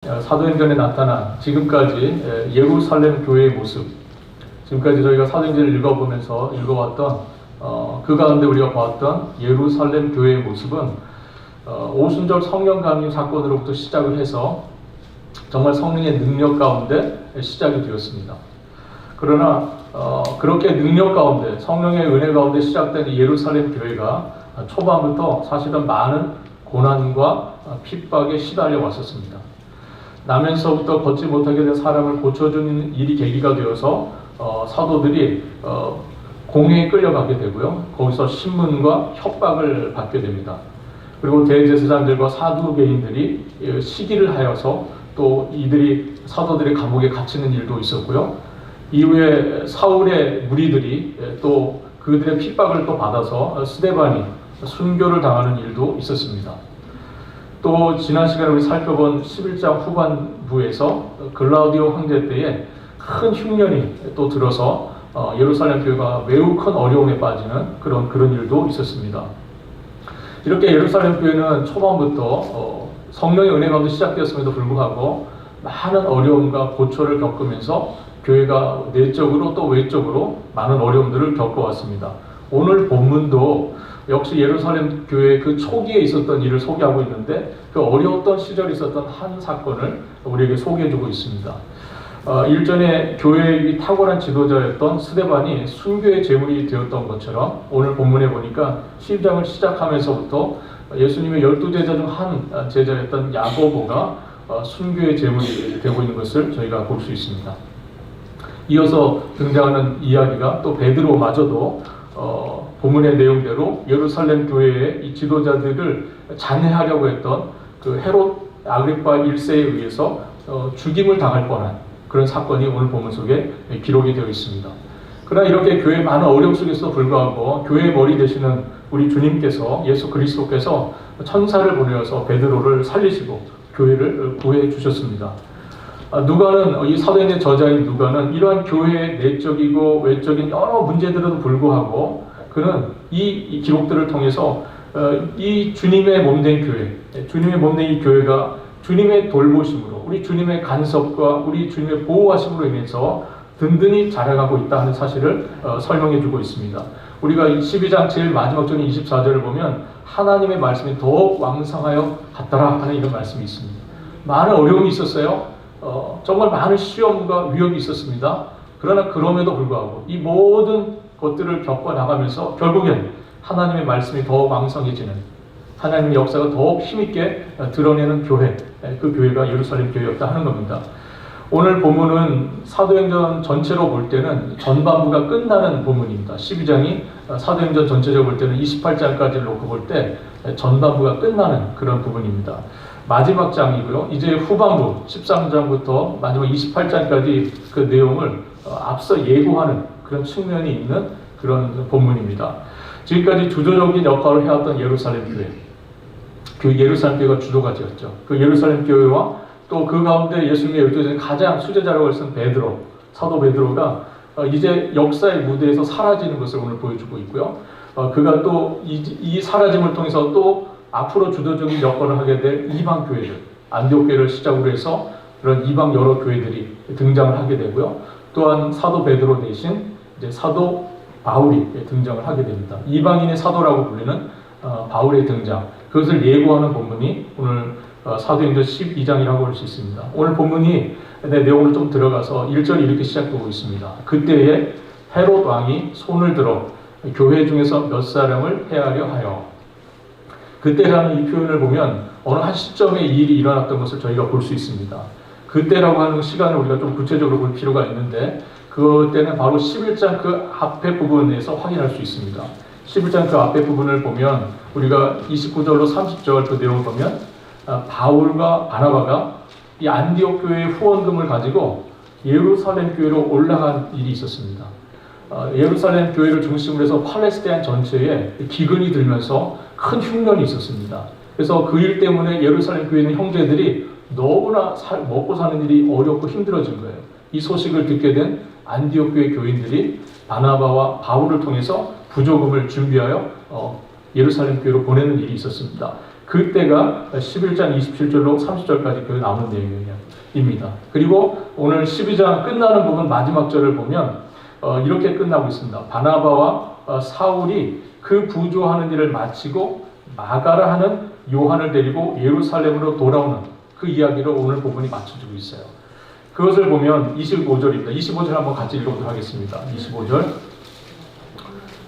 사도행전에 나타난 지금까지 예루살렘 교회의 모습, 지금까지 저희가 사도행전을 읽어왔던 그 가운데 우리가 보았던 예루살렘 교회의 모습은 오순절 성령 강림 사건으로부터 시작을 해서 정말 성령의 능력 가운데 시작이 되었습니다. 그러나 그렇게 능력 가운데, 성령의 은혜 가운데 시작된 예루살렘 교회가 초반부터 사실은 많은 고난과 핍박에 시달려 왔었습니다. 나면서부터 걷지 못하게 된 사람을 고쳐주는 일이 계기가 되어서 사도들이 공회에 끌려가게 되고요. 거기서 신문과 협박을 받게 됩니다. 그리고 대제사장들과 사두개인들이 시기를 하여서 또 이들이 사도들의 감옥에 갇히는 일도 있었고요. 이후에 사울의 무리들이 또 그들의 핍박을 또 받아서 스데반이 순교를 당하는 일도 있었습니다. 또 지난 시간에 우리 살펴본 11장 후반부에서 글라우디오 황제 때에 큰 흉년이 또 들어서 예루살렘 교회가 매우 큰 어려움에 빠지는 그런 일도 있었습니다. 이렇게 예루살렘 교회는 초반부터 성령의 은혜 가운데 시작되었음에도 불구하고 많은 어려움과 고초를 겪으면서 교회가 내적으로 또 외적으로 많은 어려움들을 겪어왔습니다. 오늘 본문도 역시 예루살렘 교회 그 초기에 있었던 일을 소개하고 있는데 그 어려웠던 시절에 있었던 한 사건을 우리에게 소개해주고 있습니다. 일전에 교회의 탁월한 지도자였던 스데반이 순교의 제물이 되었던 것처럼 오늘 본문에 보니까 10장을 시작하면서부터 예수님의 12제자 중 한 제자였던 야고보가 순교의 제물이 되고 있는 것을 저희가 볼 수 있습니다. 이어서 등장하는 이야기가 또 베드로마저도 본문의 내용대로 예루살렘 교회의 이 지도자들을 잔해하려고 했던 그 헤롯 아그리파 1세에 의해서 죽임을 당할 뻔한 그런 사건이 오늘 본문 속에 기록이 되어 있습니다. 그러나 이렇게 교회의 많은 어려움 속에서도 불구하고 교회의 머리 되시는 우리 주님께서, 예수 그리스도께서 천사를 보내어서 베드로를 살리시고 교회를 구해 주셨습니다. 누가는, 이 사도행전 저자인 누가는 이러한 교회의 내적이고 외적인 여러 문제들에도 불구하고 그는 이 기록들을 통해서 이 주님의 몸된 교회, 주님의 몸된 이 교회가 주님의 돌보심으로, 우리 주님의 간섭과 우리 주님의 보호하심으로 인해서 든든히 자라가고 있다 하는 사실을 설명해 주고 있습니다. 우리가 12장 제일 마지막 절인 24절을 보면 하나님의 말씀이 더욱 왕성하여 갔더라 하는 이런 말씀이 있습니다. 많은 어려움이 있었어요. 정말 많은 시험과 위협이 있었습니다. 그러나 그럼에도 불구하고 이 모든 것들을 겪어나가면서 결국엔 하나님의 말씀이 더욱 왕성해지는, 하나님의 역사가 더욱 힘있게 드러내는 교회, 그 교회가 예루살렘 교회였다 하는 겁니다. 오늘 본문은 사도행전 전체로 볼 때는 전반부가 끝나는 본문입니다. 12장이 사도행전 전체적으로 볼 때는 28장까지를 놓고 볼 때 전반부가 끝나는 그런 부분입니다. 마지막 장이고요. 이제 후반부 13장부터 마지막 28장까지 그 내용을 앞서 예고하는 그런 측면이 있는 그런 본문입니다. 지금까지 주도적인 역할을 해왔던 예루살렘 교회, 그 예루살렘 교회가 주도가지였죠. 그 예루살렘 교회와 또 그 가운데 예수님의 12제자 가장 수제자라고 했던 베드로, 사도 베드로가 이제 역사의 무대에서 사라지는 것을 오늘 보여주고 있고요. 그가 또 이 사라짐을 통해서 또 앞으로 주도적인 역할을 하게 될 이방 교회들, 안디옥 교회를 시작으로 해서 그런 이방 여러 교회들이 등장을 하게 되고요. 또한 사도 베드로 대신 이제 사도 바울이 등장을 하게 됩니다. 이방인의 사도라고 불리는 바울의 등장, 그것을 예고하는 본문이 오늘 사도행전 12장이라고 할 수 있습니다. 오늘 본문이 내용으로 좀 들어가서 1절이 이렇게 시작되고 있습니다. 그때에 헤롯 왕이 손을 들어 교회 중에서 몇 사람을 해하려 하여. 그때라는 이 표현을 보면 어느 한 시점에 이 일이 일어났던 것을 저희가 볼 수 있습니다. 그때라고 하는 시간을 우리가 좀 구체적으로 볼 필요가 있는데 그때는 바로 11장 그 앞에 부분에서 확인할 수 있습니다. 11장 그 앞에 부분을 보면 우리가 29절로 30절 그 내용을 보면 바울과 바나바가 이 안디옥 교회의 후원금을 가지고 예루살렘 교회로 올라간 일이 있었습니다. 예루살렘 교회를 중심으로 해서 팔레스타인 전체에 기근이 들면서 큰 흉년이 있었습니다. 그래서 그 일 때문에 예루살렘 교회 있는 형제들이 너무나 먹고 사는 일이 어렵고 힘들어진 거예요. 이 소식을 듣게 된 안디옥 교회 교인들이 바나바와 바울을 통해서 부조금을 준비하여 예루살렘 교회로 보내는 일이 있었습니다. 그때가 11장 27절로 30절까지 그 나오는 내용입니다. 그리고 오늘 12장 끝나는 부분 마지막 절을 보면 이렇게 끝나고 있습니다. 바나바와 사울이 그 부조하는 일을 마치고 마가라 하는 요한을 데리고 예루살렘으로 돌아오는 그 이야기를 오늘 부분이 맞춰주고 있어요. 그것을 보면 25절입니다. 25절 한번 같이 읽어보도록 하겠습니다. 25절.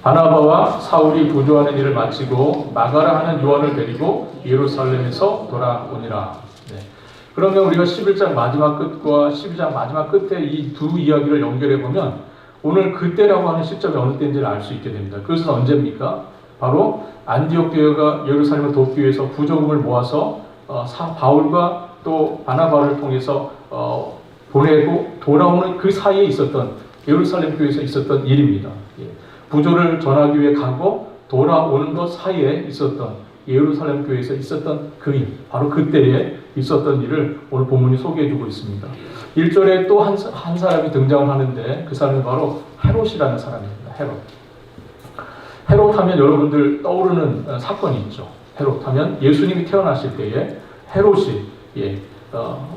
바나바와 사울이 부조하는 일을 마치고 마가라 하는 요한을 데리고 예루살렘에서 돌아오니라. 네. 그러면 우리가 11장 마지막 끝과 12장 마지막 끝에 이 두 이야기를 연결해 보면 오늘 그때라고 하는 시점이 어느 때인지를 알 수 있게 됩니다. 그것은 언제입니까? 바로 안디옥 교회가 예루살렘을 돕기 위해서 부조금을 모아서 바울과 또 바나바를 통해서 보내고 돌아오는 그 사이에 있었던 예루살렘 교회에서 있었던 일입니다. 부조를 전하기 위해 가고 돌아오는 것 사이에 있었던 예루살렘 교회에서 있었던 그 일, 바로 그때에 있었던 일을 오늘 본문이 소개해주고 있습니다. 1절에 또 한 사람이 등장을 하는데 그 사람이 바로 헤롯이라는 사람입니다. 헤롯 하면 여러분들 떠오르는 사건이 있죠. 헤롯 하면 예수님이 태어나실 때에 헤롯이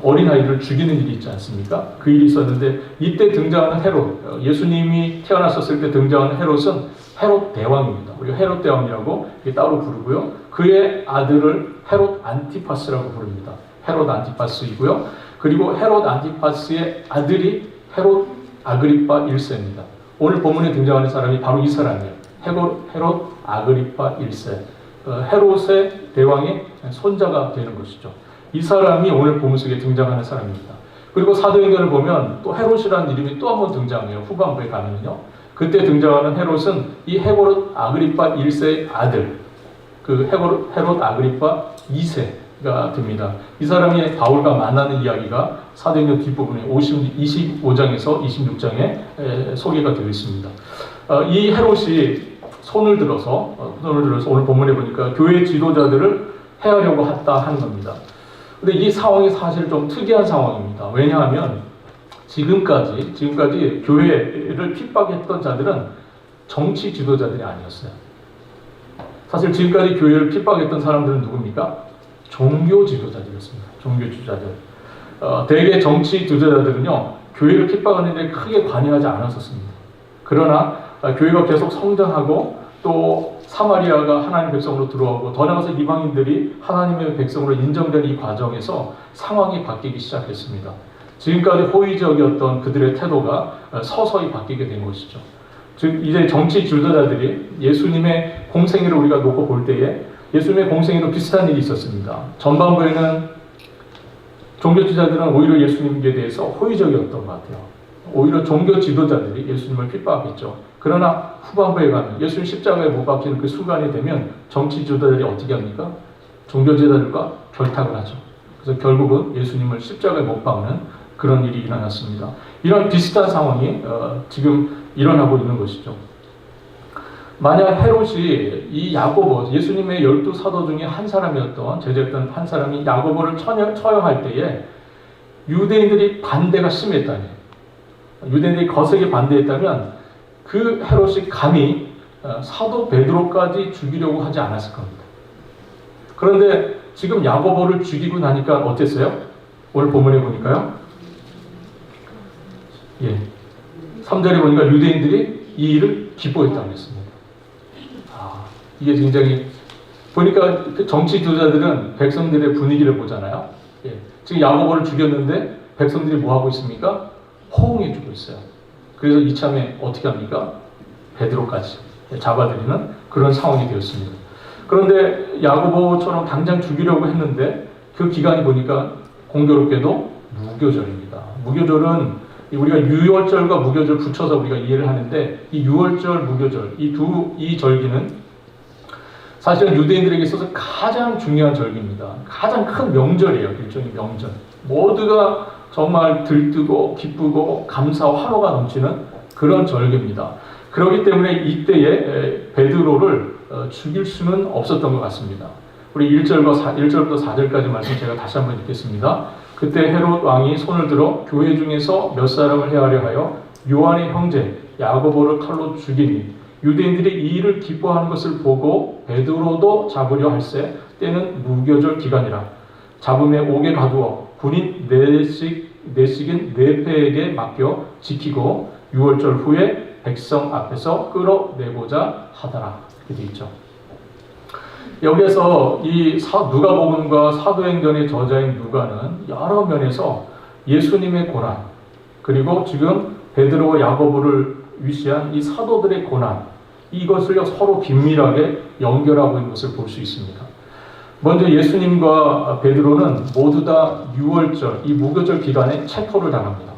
어린아이를 죽이는 일이 있지 않습니까? 그 일이 있었는데 이때 등장하는 헤롯, 예수님이 태어났었을 때 등장하는 헤롯은 헤롯 대왕입니다. 우리가 헤롯 대왕이라고 따로 부르고요. 그의 아들을 헤롯 안티파스라고 부릅니다. 헤롯 안티파스이고요. 그리고 헤롯 안티파스의 아들이 헤롯 아그리파 1세입니다. 오늘 본문에 등장하는 사람이 바로 이 사람이에요. 헤롯 아그리파 1세. 헤롯의 대왕의 손자가 되는 것이죠. 이 사람이 오늘 본문 속에 등장하는 사람입니다. 그리고 사도행전을 보면 또 헤롯이라는 이름이 또 한 번 등장해요. 후반부에 가면요. 그때 등장하는 헤롯은 이 헤롯 아그리파 1세의 아들, 그 헤롯 아그리파 2세가 됩니다. 이 사람이 바울과 만나는 이야기가 사도행전 뒷부분에 25장에서 26장에 소개가 되어 있습니다. 이 헤롯이 손을 들어서 오늘 본문에 보니까 교회 지도자들을 해하려고 했다 하는 겁니다. 근데 이 상황이 사실 좀 특이한 상황입니다. 왜냐하면 지금까지 교회를 핍박했던 자들은 정치 지도자들이 아니었어요. 사실 지금까지 교회를 핍박했던 사람들은 누굽니까? 종교 지도자들이었습니다. 종교 지도자들. 대개 정치 지도자들은요, 교회를 핍박하는 데 크게 관여하지 않았었습니다. 그러나 교회가 계속 성장하고 또 사마리아가 하나님의 백성으로 들어오고 더 나아가서 이방인들이 하나님의 백성으로 인정되는 이 과정에서 상황이 바뀌기 시작했습니다. 지금까지 호의적이었던 그들의 태도가 서서히 바뀌게 된 것이죠. 즉 이제 정치 지도자들이 예수님의 공생애를 우리가 놓고 볼 때에 예수님의 공생애도 비슷한 일이 있었습니다. 전반부에는 종교 지도자들은 오히려 예수님에 대해서 호의적이었던 것 같아요. 오히려 종교 지도자들이 예수님을 핍박했죠. 그러나 후반부에 가면 예수님 십자가에 못 박히는 그 순간이 되면 정치 지도자들이 어떻게 합니까? 종교 지도자들과 결탁을 하죠. 그래서 결국은 예수님을 십자가에 못 박는 그런 일이 일어났습니다. 이런 비슷한 상황이 지금 일어나고 있는 것이죠. 만약 헤롯이 이 야고보, 예수님의 12사도 중에 한 사람이었던 제자였던 한 사람이 야고보를 처형할 때에 유대인들이 반대가 심했다니, 유대인들이 거세게 반대했다면 그 헤롯이 감히 사도 베드로까지 죽이려고 하지 않았을 겁니다. 그런데 지금 야고보를 죽이고 나니까 어땠어요? 오늘 본문에 보니까요. 3절에 보니까 유대인들이 이 일을 기뻐했다고 했습니다. 이게 굉장히 보니까 정치 지도자들은 백성들의 분위기를 보잖아요. 지금 야고보를 죽였는데 백성들이 뭐 하고 있습니까? 호응해주고 있어요. 그래서 이참에 어떻게 합니까? 베드로까지 잡아들이는 그런 상황이 되었습니다. 그런데 야고보처럼 당장 죽이려고 했는데 그 기간이 보니까 공교롭게도 무교절입니다. 무교절은 우리가 유월절과 무교절 붙여서 우리가 이해를 하는데 이 유월절, 무교절 이 절기는 사실은 유대인들에게 있어서 가장 중요한 절기입니다. 가장 큰 명절이에요. 일종의 명절. 모두가 정말 들뜨고 기쁘고 감사와 환호가 넘치는 그런 절기입니다. 그렇기 때문에 이때에 베드로를 죽일 수는 없었던 것 같습니다. 우리 1절부터 4절까지 말씀 제가 다시 한번 읽겠습니다. 그때 헤롯 왕이 손을 들어 교회 중에서 몇 사람을 해하려 하여 요한의 형제 야고보를 칼로 죽이니 유대인들이 이 일을 기뻐하는 것을 보고 베드로도 잡으려 할세 때는 무교절 기간이라. 잡음에 옥에 가두어 군인 내식인 네페에게 맡겨 지키고 6월절 후에 백성 앞에서 끌어내고자 하더라. 이렇게 되어 있죠. 여기에서 이 누가복음과 사도행전의 저자인 누가는 여러 면에서 예수님의 고난, 그리고 지금 베드로와 야고보를 위시한 이 사도들의 고난, 이것을 서로 긴밀하게 연결하고 있는 것을 볼 수 있습니다. 먼저 예수님과 베드로는 모두 다 6월절, 이 무교절 기간에 체포를 당합니다.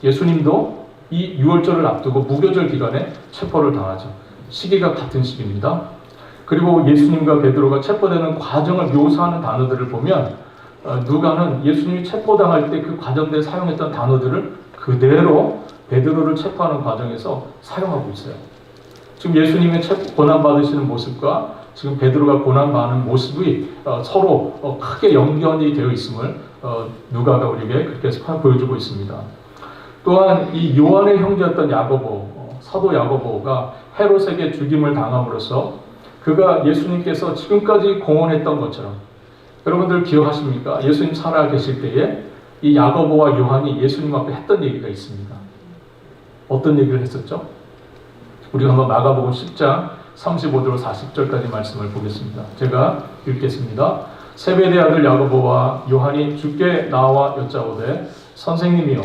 예수님도 이 6월절을 앞두고 무교절 기간에 체포를 당하죠. 시기가 같은 시기입니다. 그리고 예수님과 베드로가 체포되는 과정을 묘사하는 단어들을 보면 누가는 예수님이 체포당할 때 그 과정대에 사용했던 단어들을 그대로 베드로를 체포하는 과정에서 사용하고 있어요. 지금 예수님의 고난받으시는 모습과 지금 베드로가 고난받는 모습이 서로 크게 연결이 되어 있음을 누가가 우리에게 그렇게 보여주고 있습니다. 또한 이 요한의 형제였던 야고보, 사도 야고보가 헤롯에게 죽임을 당함으로써 그가 예수님께서 지금까지 공언했던 것처럼, 여러분들 기억하십니까? 예수님 살아 계실 때에 이 야고보와 요한이 예수님 앞에 했던 얘기가 있습니다. 어떤 얘기를 했었죠? 우리가 한번 마가복음 10장 35절 40절까지 말씀을 보겠습니다. 제가 읽겠습니다. 세베대 아들 야고보와 요한이 주께 나와 여짜오되 선생님이여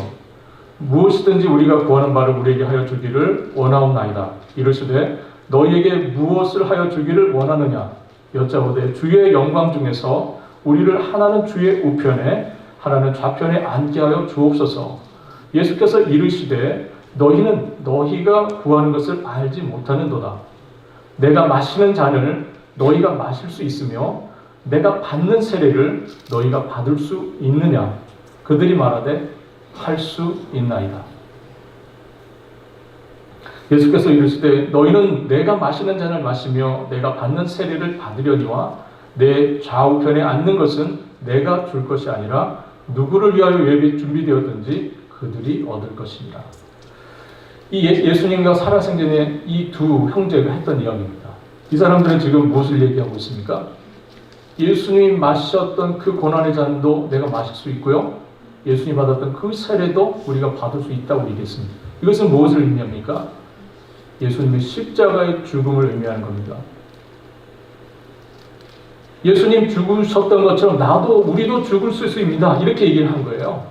무엇이든지 우리가 구하는 바를 우리에게 하여 주기를 원하옵나이다. 이르시되 너희에게 무엇을 하여 주기를 원하느냐? 여짜오되 주의 영광 중에서 우리를 하나는 주의 우편에 하나는 좌편에 앉게 하여 주옵소서. 예수께서 이르시되 너희는 너희가 구하는 것을 알지 못하는도다. 내가 마시는 잔을 너희가 마실 수 있으며 내가 받는 세례를 너희가 받을 수 있느냐? 그들이 말하되 할 수 있나이다. 예수께서 이르시되 너희는 내가 마시는 잔을 마시며 내가 받는 세례를 받으려니와 내 좌우편에 앉는 것은 내가 줄 것이 아니라 누구를 위하여 준비되었든지 그들이 얻을 것이니라. 이 예수님과 살아생전에 이 두 형제가 했던 이야기입니다. 이 사람들은 지금 무엇을 얘기하고 있습니까? 예수님이 마셨던 그 고난의 잔도 내가 마실 수 있고요, 예수님이 받았던 그 세례도 우리가 받을 수 있다고 얘기했습니다. 이것은 무엇을 의미합니까? 예수님의 십자가의 죽음을 의미하는 겁니다. 예수님 죽으셨던 것처럼 우리도 죽을 수 있습니다. 이렇게 얘기를 한 거예요.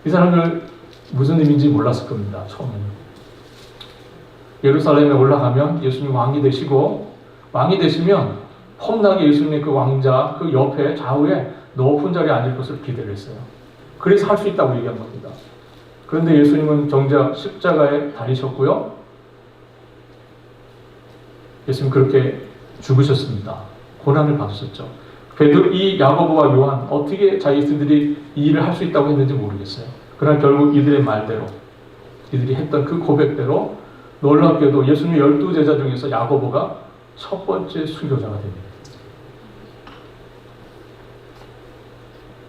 이 사람들 무슨 의미인지 몰랐을 겁니다. 처음에는. 예루살렘에 올라가면 예수님 왕이 되시고, 왕이 되시면 험나게 예수님의 그 왕자 그 옆에 좌우에 높은 자리에 앉을 것을 기대를 했어요. 그래서 할 수 있다고 얘기한 겁니다. 그런데 예수님은 정작 십자가에 달리셨고요, 예수님 그렇게 죽으셨습니다. 고난을 받으셨죠. 베드로, 이 야고보와 요한 어떻게 자기들이 이 일을 할 수 있다고 했는지 모르겠어요. 그러나 결국 이들의 말대로, 이들이 했던 그 고백대로 놀랍게도 예수님의 12제자 중에서 야고보가 첫 번째 순교자가 됩니다.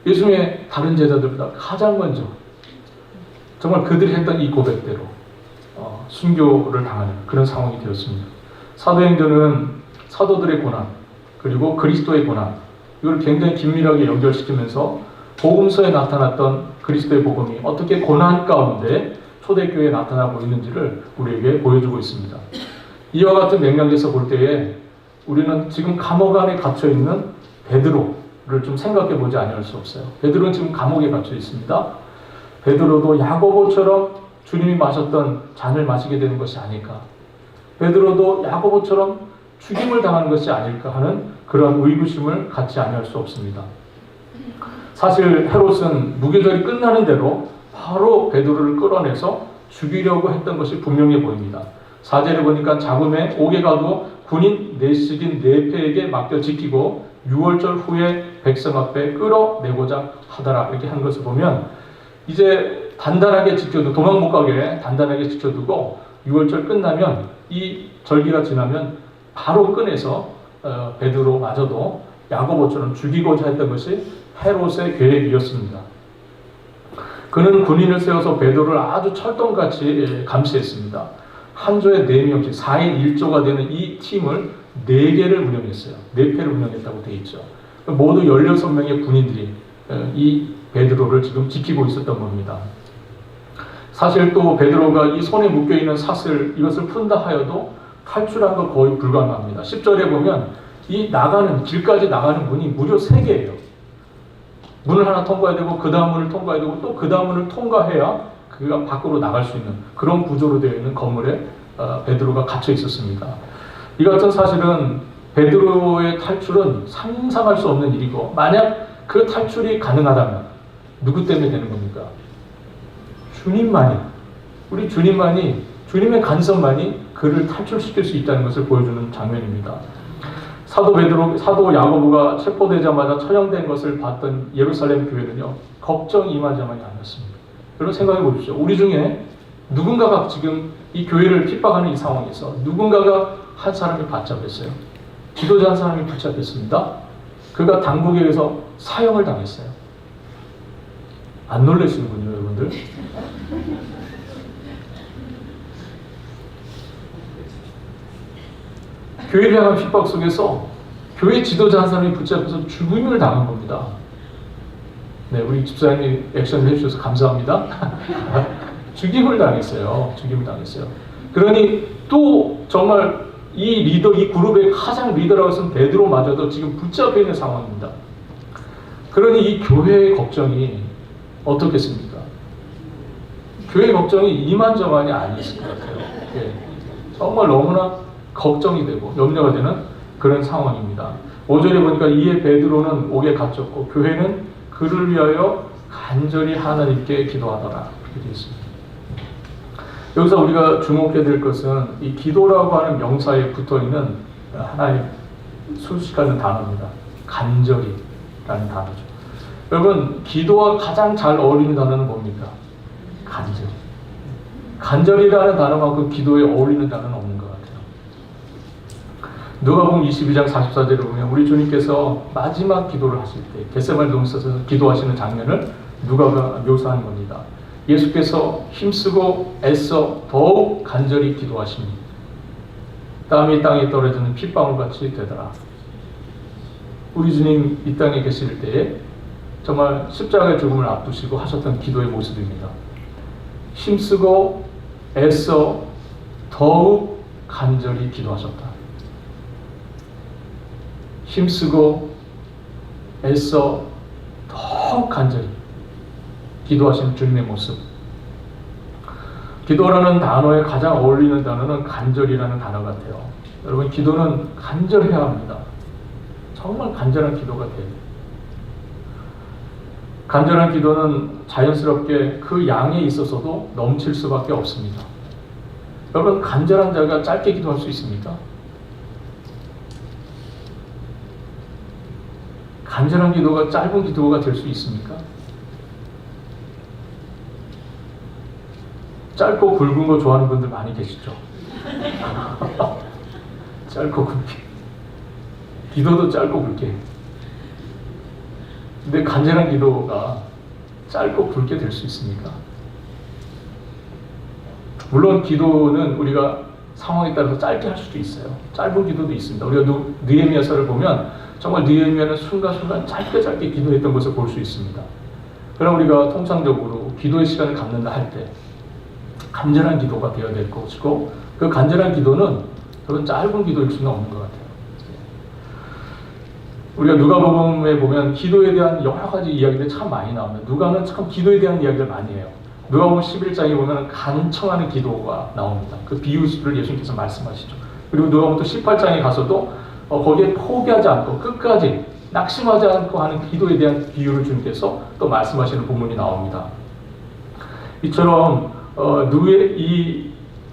예수님의 다른 제자들보다 가장 먼저 정말 그들이 했던 이 고백대로 순교를 당하는 그런 상황이 되었습니다. 사도행전은 사도들의 고난, 그리고 그리스도의 고난, 이걸 굉장히 긴밀하게 연결시키면서 복음서에 나타났던 그리스도의 복음이 어떻게 고난 가운데 초대교회에 나타나고 있는지를 우리에게 보여주고 있습니다. 이와 같은 맥락에서 볼 때에 우리는 지금 감옥 안에 갇혀있는 베드로를 좀 생각해 보지 아니할 수 없어요. 베드로는 지금 감옥에 갇혀 있습니다. 베드로도 야고보처럼 주님이 마셨던 잔을 마시게 되는 것이 아닐까, 베드로도 야고보처럼 죽임을 당하는 것이 아닐까 하는 그런 의구심을 갖지 아니할 수 없습니다. 사실 헤롯은 무교절이 끝나는 대로 바로 베드로를 끌어내서 죽이려고 했던 것이 분명해 보입니다. 4절에 보니까 잡음에 옥에 가두어 군인 내식인 네페에게 맡겨 지키고 6월절 후에 백성 앞에 끌어내고자 하더라, 이렇게 한 것을 보면 이제 단단하게 지켜두고, 도망 못 가게 단단하게 지켜두고 6월절 끝나면, 이 절기가 지나면 바로 꺼내서 베드로마저도 야고보처럼 죽이고자 했던 것이 헤롯의 계획이었습니다. 그는 군인을 세워서 베드로를 아주 철동같이 감시했습니다. 한 조에 4명씩 4인 1조가 되는 이 팀을 4개를 운영했어요. 4패를 운영했다고 되어 있죠. 모두 16명의 군인들이 이 베드로를 지금 지키고 있었던 겁니다. 사실 또 베드로가 이 손에 묶여있는 삿을 이것을 푼다 하여도 탈출한 건 거의 불가능합니다. 10절에 보면 이 길까지 나가는 문이 무려 3개예요. 문을 하나 통과해야 되고 그 다음 문을 통과해야 되고 또 그 다음 문을 통과해야 그가 밖으로 나갈 수 있는 그런 구조로 되어 있는 건물에 베드로가 갇혀 있었습니다. 이 같은 사실은 베드로의 탈출은 상상할 수 없는 일이고, 만약 그 탈출이 가능하다면 누구 때문에 되는 겁니까? 주님만이, 우리 주님만이, 주님의 간섭만이 그를 탈출시킬 수 있다는 것을 보여주는 장면입니다. 사도 야고보가 체포되자마자 처형된 것을 봤던 예루살렘 교회는요, 걱정이 이만저만이 아니었습니다. 여러분 생각해 보십시오. 우리 중에 누군가가 지금 이 교회를 핍박하는 이 상황에서 누군가가 한 사람이 붙잡혔어요. 지도자 한 사람이 붙잡혔습니다. 그가 당국에 의해서 사형을 당했어요. 안 놀라시는군요, 여러분들. 교회를 향한 핍박 속에서 교회 지도자 한 사람이 붙잡혀서 죽임을 당한 겁니다. 네, 우리 집사님이 액션을 해주셔서 감사합니다. 죽임을 당했어요. 죽임을 당했어요. 그러니 또 정말 이 그룹의 가장 리더라고 해서 베드로마저도 지금 붙잡혀 있는 상황입니다. 그러니 이 교회의 걱정이 어떻겠습니까? 교회의 걱정이 이만저만이 아니었을 것 같아요. 예, 정말 너무나 걱정이 되고 염려가 되는 그런 상황입니다. 5절에 보니까 이에 베드로는 옥에 갇혔고 교회는 그를 위하여 간절히 하나님께 기도하더라. 그렇게 되어 있습니다. 여기서 우리가 주목해야 될 것은 이 기도라고 하는 명사에 붙어있는 하나의 수식하는 단어입니다. 간절히라는 단어죠. 여러분, 기도와 가장 잘 어울리는 단어는 뭡니까? 간절히. 간절히라는 단어만큼 기도에 어울리는 단어는 없는 것 같아요. 누가복음 22장 44절을 보면 우리 주님께서 마지막 기도를 하실 때 겟세마네 동산에서 기도하시는 장면을 누가가 묘사한 겁니다. 예수께서 힘쓰고 애써 더욱 간절히 기도하시니 땀이 땅에 떨어지는 핏방울같이 되더라. 우리 주님 이 땅에 계실 때에 정말 십자가의 죽음을 앞두시고 하셨던 기도의 모습입니다. 힘쓰고 애써 더욱 간절히 기도하셨다. 힘쓰고 애써 더욱 간절히 기도하시는 주님의 모습. 기도라는 단어에 가장 어울리는 단어는 간절이라는 단어 같아요. 여러분, 기도는 간절해야 합니다. 정말 간절한 기도가 돼요. 간절한 기도는 자연스럽게 그 양에 있어서도 넘칠 수밖에 없습니다. 여러분, 간절한 자가 짧게 기도할 수 있습니까? 간절한 기도가 짧은 기도가 될 수 있습니까? 짧고 굵은 거 좋아하는 분들 많이 계시죠? 짧고 굵게. 기도도 짧고 굵게. 근데 간절한 기도가 짧고 굵게 될 수 있습니까? 물론 기도는 우리가 상황에 따라서 짧게 할 수도 있어요. 짧은 기도도 있습니다. 우리가 느헤미야서를 보면 정말 느헤미야는 순간순간 짧게 기도했던 것을 볼 수 있습니다. 그럼 우리가 통상적으로 기도의 시간을 갖는다 할 때 간절한 기도가 되어야 될 것이고, 그 간절한 기도는 그런 짧은 기도일 수는 없는 것 같아요. 우리가 누가복음에 보면 기도에 대한 여러 가지 이야기들이 참 많이 나옵니다. 누가는 참 기도에 대한 이야기를 많이 해요. 누가복음 11장에 보면 간청하는 기도가 나옵니다. 그 비유를 예수님께서 말씀하시죠. 그리고 누가복음 또 18장에 가서도 거기에 포기하지 않고 끝까지 낙심하지 않고 하는 기도에 대한 비유를 주님께서 또 말씀하시는 부분이 나옵니다. 이처럼 이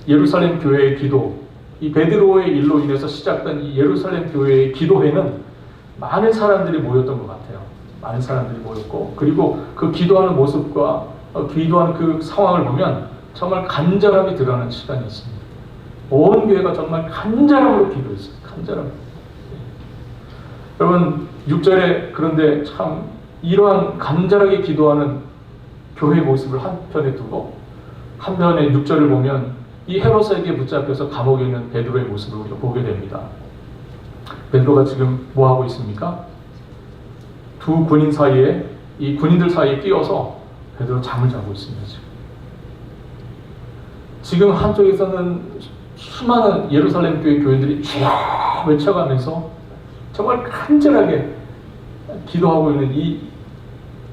예루살렘 교회의 기도, 이 베드로의 일로 인해서 시작된 이 예루살렘 교회의 기도회는 많은 사람들이 모였던 것 같아요. 많은 사람들이 모였고, 그리고 그 기도하는 모습과 기도하는 그 상황을 보면 정말 간절함이 드러나는 시간이 있습니다. 온 교회가 정말 간절함으로 기도했어요. 간절함. 여러분, 6절에 그런데 참 이러한 간절하게 기도하는 교회의 모습을 한편에 두고 한편에 6절을 보면 이 헤롯에게 붙잡혀서 감옥에 있는 베드로의 모습을 우리가 보게 됩니다. 베드로가 지금 뭐 하고 있습니까? 두 군인 사이에, 이 군인들 사이에 끼어서 베드로 잠을 자고 있습니다. 지금 한쪽에서는 수많은 예루살렘 교회 교인들이 주여 외쳐가면서 정말 간절하게 기도하고 있는 이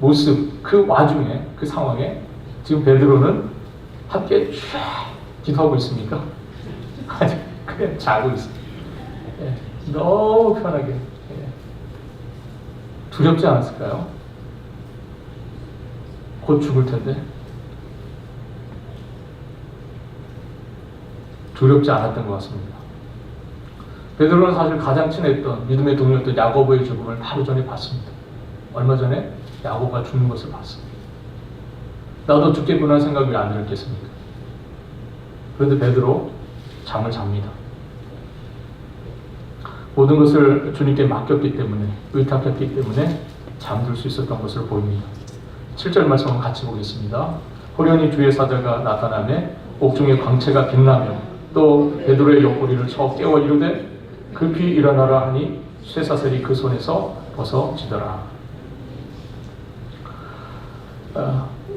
모습, 그 와중에, 그 상황에 지금 베드로는 함께 주여 기도하고 있습니까? 아니, 그냥 자고 있습니다. 예, 너무 편하게. 예. 두렵지 않았을까요? 곧 죽을 텐데. 두렵지 않았던 것 같습니다. 베드로는 사실 가장 친했던 믿음의 동료였던 야고보의 죽음을 하루 전에 봤습니다. 얼마 전에 야고보가 죽는 것을 봤습니다. 나도 죽겠구나 생각이 안 들었겠습니까? 그런데 베드로 잠을 잡니다. 모든 것을 주님께 맡겼기 때문에, 의탁했기 때문에 잠들 수 있었던 것을 보입니다. 7절 말씀을 같이 보겠습니다. 호련히 주의 사자가 나타나매 옥중에 광채가 빛나며 또 베드로의 옆구리를 쳐 깨워 이르되 급히 일어나라 하니 쇠사슬이 그 손에서 벗어지더라.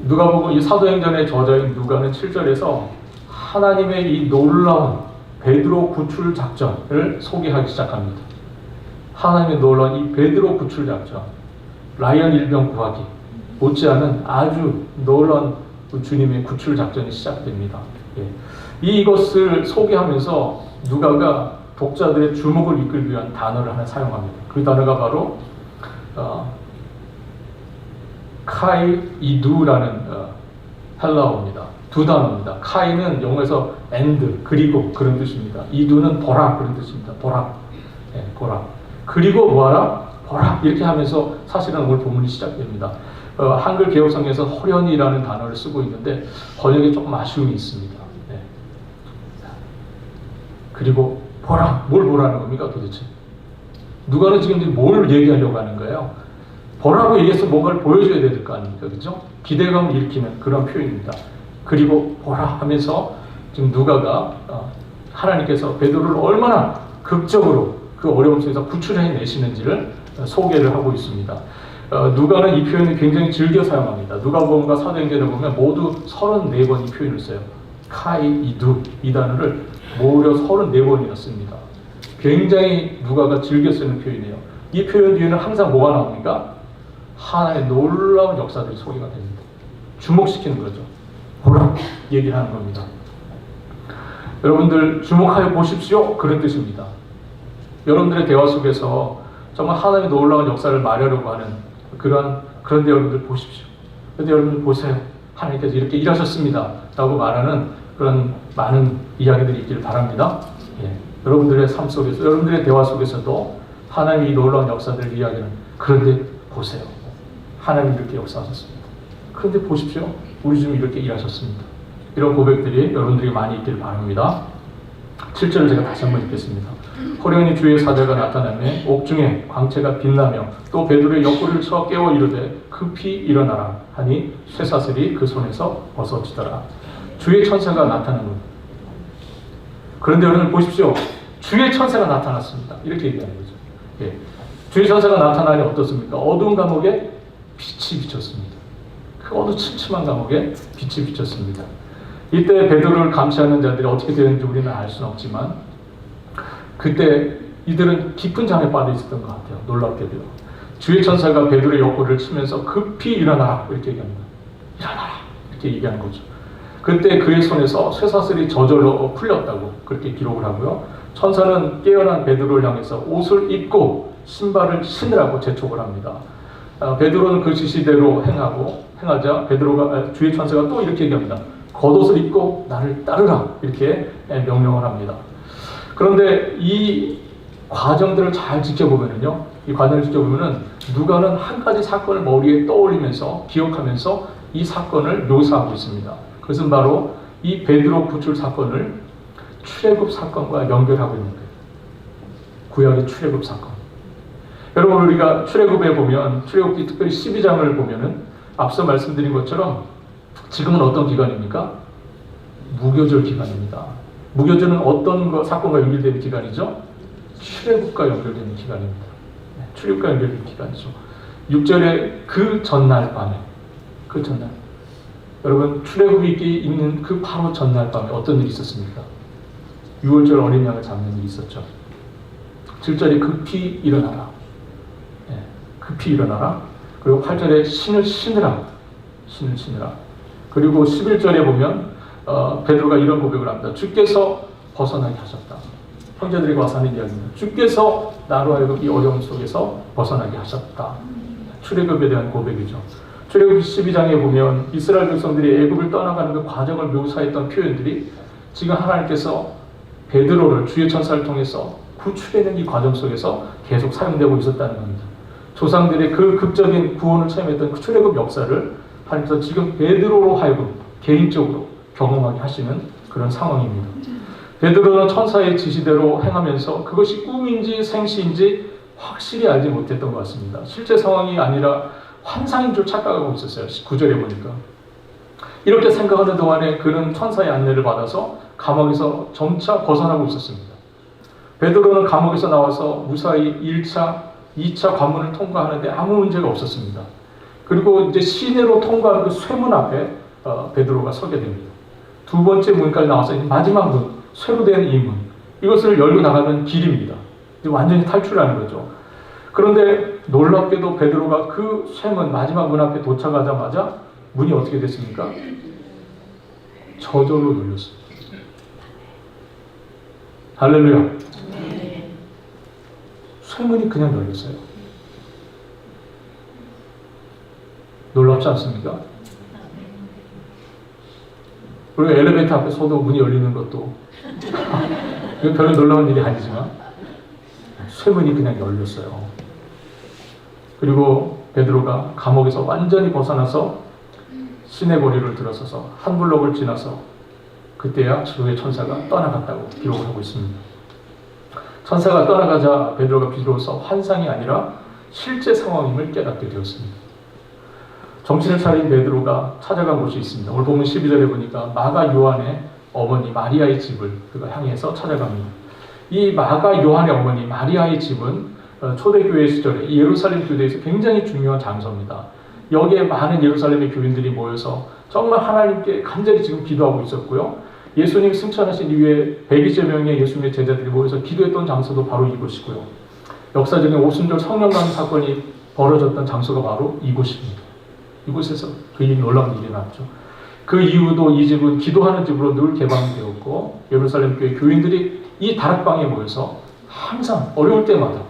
누가복음 이 사도행전의 저자인 누가는 7절에서 하나님의 이 놀라운 베드로 구출 작전을 소개하기 시작합니다. 하나님의 놀라운 이 베드로 구출 작전, 라이언 일병 구하기 못지않은 아주 놀라운 주님의 구출 작전이 시작됩니다. 예. 이것을 소개하면서 누가가 독자들의 주목을 이끌기 위한 단어를 하나 사용합니다. 그 단어가 바로 카이 이두라는 헬라어입니다. 두 단어입니다. 카이는 영어에서 and, 그리고 그런 뜻입니다. 이두는 보라 그런 뜻입니다. 보라. 예, 보라. 그리고 뭐하라? 보라. 이렇게 하면서 사실은 오늘 본문이 시작됩니다. 한글 개혁성에서 호련이라는 단어를 쓰고 있는데 번역에 조금 아쉬움이 있습니다. 네. 그리고 보라. 뭘 보라는 겁니까 도대체? 누가는 지금 뭘 얘기하려고 하는 거예요? 보라고 얘기해서 뭔가를 보여줘야 될 거 아닙니까? 그죠? 기대감을 일으키는 그런 표현입니다. 그리고 보라 하면서 지금 누가가 하나님께서 베드로를 얼마나 극적으로 그 어려움 속에서 구출해내시는지를 소개를 하고 있습니다. 누가는 이 표현을 굉장히 즐겨 사용합니다. 누가복음과 사도행전을 보면 모두 34번 이 표현을 써요. 카이, 이두 이 단어를 무려 34번이나 씁니다. 굉장히 누가가 즐겨 쓰는 표현이에요. 이 표현 뒤에는 항상 뭐가 나옵니까? 하나의 놀라운 역사들이 소개가 됩니다. 주목시키는 거죠. 보라 얘기를 하는 겁니다. 여러분들 주목하여 보십시오. 그런 뜻입니다. 여러분들의 대화 속에서 정말 하나님의 놀라운 역사를 말하려고 하는 그런데 여러분들 보십시오. 그런데 여러분들 보세요. 하나님께서 이렇게 일하셨습니다. 라고 말하는 그런 많은 이야기들이 있기를 바랍니다. 예. 여러분들의 삶 속에서, 여러분들의 대화 속에서도 하나님의 이 놀라운 역사들을 이야기하는 그런데 보세요. 하나님이 이렇게 역사하셨습니다. 그런데 보십시오. 우리 좀 이렇게 일하셨습니다. 이런 고백들이 여러분들이 많이 있기를 바랍니다. 7절을 제가 다시 한번 읽겠습니다. 호련히 주의 사자가 나타나매 옥중에 광채가 빛나며 또 베드로의 옆구리를 쳐 깨워 이르되 급히 일어나라 하니 쇠사슬이 그 손에서 벗어지더라. 주의 천사가 나타난 것. 그런데 여러분 보십시오. 주의 천사가 나타났습니다. 이렇게 얘기하는 거죠. 예. 주의 천사가 나타나니 어떻습니까? 어두운 감옥에 빛이 비쳤습니다. 그 어두침침한 감옥에 빛이 비쳤습니다. 이때 베드로를 감시하는 자들이 어떻게 되는지 우리는 알 수는 없지만 그때 이들은 깊은 잠에 빠져 있었던 것 같아요. 놀랍게도요. 주의 천사가 베드로의 옆구리를 치면서 급히 일어나라 이렇게 얘기합니다. 일어나라 이렇게 얘기하는 거죠. 그때 그의 손에서 쇠사슬이 저절로 풀렸다고 그렇게 기록을 하고요. 천사는 깨어난 베드로를 향해서 옷을 입고 신발을 신으라고 재촉을 합니다. 베드로는 그 지시대로 행하자 주의 천사가 또 이렇게 얘기합니다. 겉옷을 입고 나를 따르라 이렇게 명령을 합니다. 그런데 이 과정들을 잘 지켜보면은요, 이 과정을 지켜보면은 누가는 한 가지 사건을 머리에 떠올리면서 기억하면서 이 사건을 묘사하고 있습니다. 그것은 바로 이 베드로 구출 사건을 출애굽 사건과 연결하고 있는 거예요. 구약의 출애굽 사건. 여러분 우리가 출애굽에 보면 출애굽기 특별히 12장을 보면은 앞서 말씀드린 것처럼 지금은 어떤 기간입니까? 무교절 기간입니다. 무교절은 어떤 사건과 연결되는 기간이죠? 출애굽과 연결되는 기간입니다. 출애굽과 연결되는 기간이죠. 6절에 그 전날 밤에, 그 전날, 여러분 출애굽이 있는 그 바로 전날 밤에 어떤 일이 있었습니까? 6월절 어린 양을 잡는 일이 있었죠. 7절에 급히 일어나라. 급히 일어나라. 그리고 8절에 신을 신으라. 신을 신으라. 그리고 11절에 보면 베드로가 이런 고백을 합니다. 주께서 벗어나게 하셨다. 형제들에게 와서 하는 이야기입니다. 주께서 나로 하여금 이 어려움 속에서 벗어나게 하셨다. 출애굽에 대한 고백이죠. 출애굽 12장에 보면 이스라엘 백성들이 애굽을 떠나가는 그 과정을 묘사했던 표현들이 지금 하나님께서 베드로를 주의 천사를 통해서 구출해낸 이 과정 속에서 계속 사용되고 있었다는 겁니다. 조상들의 그 극적인 구원을 체험했던 그 출애굽 역사를 하나님께서 지금 베드로로 하여금 개인적으로 경험하게 하시는 그런 상황입니다. 베드로는 천사의 지시대로 행하면서 그것이 꿈인지 생시인지 확실히 알지 못했던 것 같습니다. 실제 상황이 아니라 환상인 줄 착각하고 있었어요. 9절에 보니까. 이렇게 생각하는 동안에 그는 천사의 안내를 받아서 감옥에서 점차 벗어나고 있었습니다. 베드로는 감옥에서 나와서 무사히 1차, 2차 관문을 통과하는데 아무 문제가 없었습니다. 그리고 이제 시내로 통과하는 그 쇠문 앞에 베드로가 서게 됩니다. 두 번째 문까지 나와서 마지막 문, 쇠로 된 이 문, 이것을 열고 나가면 길입니다. 완전히 탈출하는 거죠. 그런데 놀랍게도 베드로가 그 쇠문 마지막 문 앞에 도착하자마자 문이 어떻게 됐습니까? 저절로 열렸어요. 할렐루야. 쇠문이 그냥 열렸어요. 놀랍지 않습니까? 그리고 엘리베이터 앞에 서도 문이 열리는 것도 별로 놀라운 일이 아니지만 쇠문이 그냥 열렸어요. 그리고 베드로가 감옥에서 완전히 벗어나서 시내 거리를 들어서서 한 블록을 지나서 그때야 주의 천사가 떠나갔다고 기록을 하고 있습니다. 천사가 떠나가자 베드로가 비로소 환상이 아니라 실제 상황임을 깨닫게 되었습니다. 정신을 차린 베드로가 찾아간 곳이 있습니다. 오늘 보면 12절에 보니까 마가 요한의 어머니 마리아의 집을 그가 향해서 찾아갑니다. 이 마가 요한의 어머니 마리아의 집은 초대교회 시절에 예루살렘 교회에서 굉장히 중요한 장소입니다. 여기에 많은 예루살렘의 교인들이 모여서 정말 하나님께 간절히 지금 기도하고 있었고요. 예수님이 승천하신 이후에 120여 명의 예수님의 제자들이 모여서 기도했던 장소도 바로 이곳이고요. 역사적인 오순절 성령난 사건이 벌어졌던 장소가 바로 이곳입니다. 이곳에서 그 놀라운 일이 났죠. 그 이후도 이 집은 기도하는 집으로 늘 개방되었고 예루살렘 교회 교인들이 이 다락방에 모여서 항상 어려울 때마다